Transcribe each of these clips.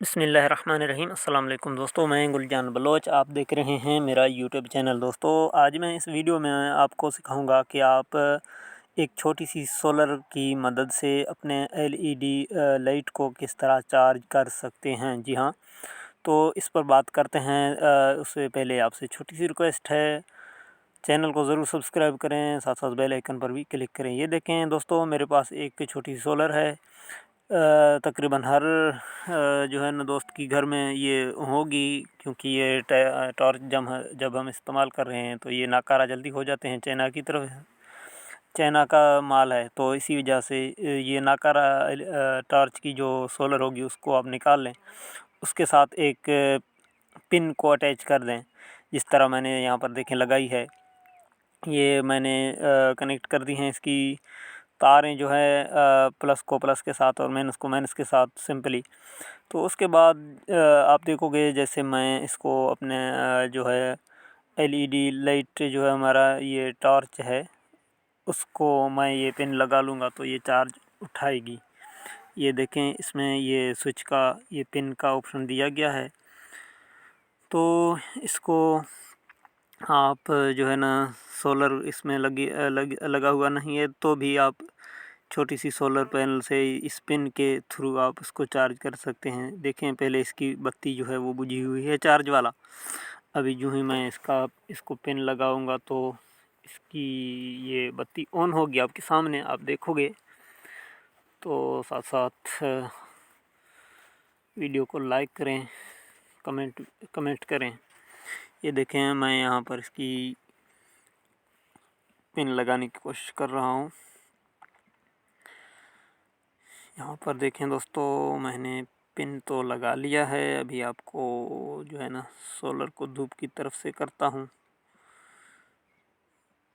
बिस्मिल्लाहिर्रहमानिर्रहीम। अस्सलाम वालेकुम दोस्तों, मैं गुलजान बलोच। आप देख रहे हैं मेरा यूट्यूब चैनल। दोस्तों, आज मैं इस वीडियो में आपको सिखाऊंगा कि आप एक छोटी सी सोलर की मदद से अपने एलईडी लाइट को किस तरह चार्ज कर सकते हैं। जी हाँ, तो इस पर बात करते हैं। उससे पहले आपसे छोटी सी रिक्वेस्ट है, चैनल को ज़रूर सब्सक्राइब करें, साथ साथ बेल आइकन पर भी क्लिक करें। ये देखें दोस्तों, मेरे पास एक छोटी सी सोलर है। तकरीबन हर जो है ना दोस्त की घर में ये होगी, क्योंकि ये टॉर्च जब हम इस्तेमाल कर रहे हैं तो ये नाकारा जल्दी हो जाते हैं। चाइना का माल है, तो इसी वजह से ये नाकारा टॉर्च की जो सोलर होगी उसको आप निकाल लें। उसके साथ एक पिन को अटैच कर दें, जिस तरह मैंने यहाँ पर देखें लगाई है। ये मैंने कनेक्ट कर दी हैं। इसकी तारें जो है प्लस को प्लस के साथ और माइनस को माइनस के साथ सिंपली। तो उसके बाद आप देखोगे, जैसे मैं इसको अपने जो है एलईडी लाइट जो है हमारा ये टॉर्च है, उसको मैं ये पिन लगा लूँगा तो ये चार्ज उठाएगी। ये देखें, इसमें ये स्विच का ये पिन का ऑप्शन दिया गया है। तो इसको आप जो है ना सोलर इसमें लगा हुआ नहीं है तो भी आप छोटी सी सोलर पैनल से इस पिन के थ्रू आप इसको चार्ज कर सकते हैं। देखें, पहले इसकी बत्ती जो है वो बुझी हुई है चार्ज वाला। अभी जो ही मैं इसको पिन लगाऊंगा तो इसकी ये बत्ती ऑन होगी आपके सामने, आप देखोगे। तो साथ साथ वीडियो को लाइक करें, कमेंट करें। ये देखें, मैं यहाँ पर इसकी पिन लगाने की कोशिश कर रहा हूँ। यहाँ पर देखें दोस्तों, मैंने पिन तो लगा लिया है। अभी आपको जो है ना सोलर को धूप की तरफ से करता हूँ।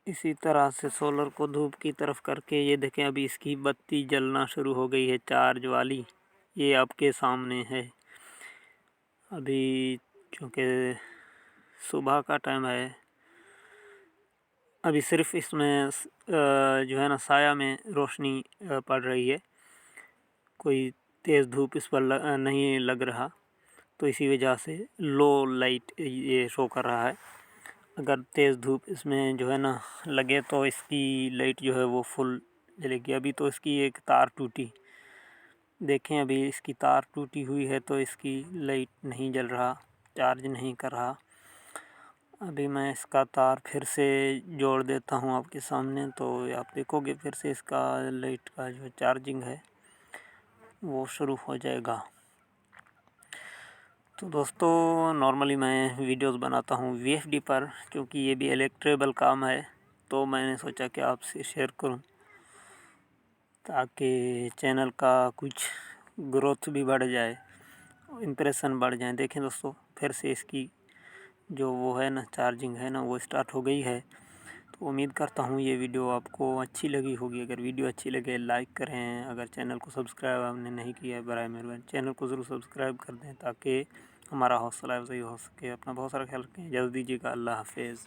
इसी तरह से सोलर को धूप की तरफ करके ये देखें, अभी इसकी बत्ती जलना शुरू हो गई है चार्ज वाली। ये आपके सामने है। अभी क्योंकि सुबह का टाइम है, अभी सिर्फ इसमें जो है ना साया में रोशनी पड़ रही है, कोई तेज़ धूप इस पर नहीं लग रहा, तो इसी वजह से लो लाइट ये शो कर रहा है। अगर तेज़ धूप इसमें जो है ना लगे तो इसकी लाइट जो है वो फुल जलेगी। अभी तो इसकी एक तार टूटी, देखें अभी इसकी तार टूटी हुई है तो इसकी लाइट नहीं जल रहा, चार्ज नहीं कर रहा। अभी मैं इसका तार फिर से जोड़ देता हूँ आपके सामने, तो आप देखोगे फिर से इसका लाइट का जो चार्जिंग है वो शुरू हो जाएगा। तो दोस्तों, नॉर्मली मैं वीडियोस बनाता हूँ वीएफडी पर, क्योंकि ये भी इलेक्ट्रेबल काम है, तो मैंने सोचा कि आपसे शेयर करूँ ताकि चैनल का कुछ ग्रोथ भी बढ़ जाए, इम्प्रेशन बढ़ जाए। देखें दोस्तों, फिर से इसकी जो वो है ना चार्जिंग है ना वो स्टार्ट हो गई है। तो उम्मीद करता हूँ ये वीडियो आपको अच्छी लगी होगी। अगर वीडियो अच्छी लगे लाइक करें। अगर चैनल को सब्सक्राइब आपने नहीं किया है, बराए मेहरबानी चैनल को ज़रूर सब्सक्राइब कर दें ताकि हमारा हौसला अफजाई हो सके। अपना बहुत सारा ख्याल रखें। इजाज़त दीजिएगा। अल्लाह हाफिज़।